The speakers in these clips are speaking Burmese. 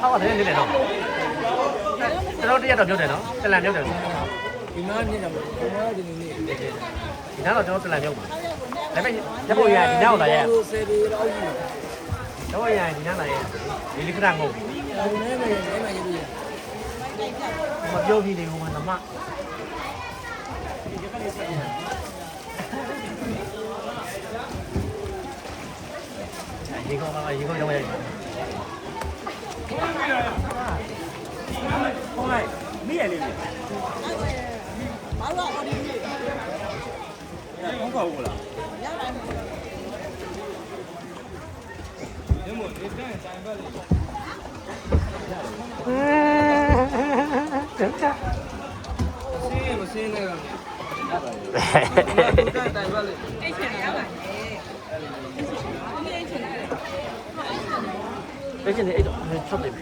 好啊，这里来了。这老这也到标准了，这蓝标准。ဒီမှာနေတယ်ဒီမှာဒီနေ့နေတယ်ဒီနားတော့ကျွန်တော်တက်လန်ပြုတ်ပါဒါပေမဲ့ရပ်ဖို့ရဒီနားကိုလာရဆယ်ပေတော့ကြီးတော့ရဒီနားလာရဒီလိခဏငုတ် ဒီနေ့နေနေမှရေးလို့ရမပြောပြီးနေဦးမှာသမရေကောင်းပါရေကောင်းရောင်းရည်ဟိုလိုက်မိရလေးဘာလို့အော်ဒီလေးဟုတ်ကောဘူးလား ရတယ်ဒီမို့ဒီတန်းဆိုင်ပါလေမစင်းနေတော့ဒီတန်းဆိုင်ပါလေအိတ်ချင်ရပါတယ်အိတ်ချင်ရတယ်ပဲချင်းနေအဲ့တော့ချက်တယ်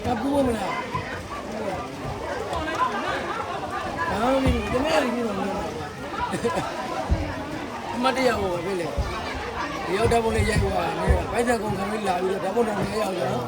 ကပူမလားအော်ဒီနေ့ဒီတော့မတရားဘောပဲလေဒီရောက်တဲ့ဘုံလေးရိုက်သွားတယ်ဘိုက်ဆက်ကုန်ခံပြီးလာပြီးတော့ဓာတ်ပုံတော်လေးရောက်ကြတော့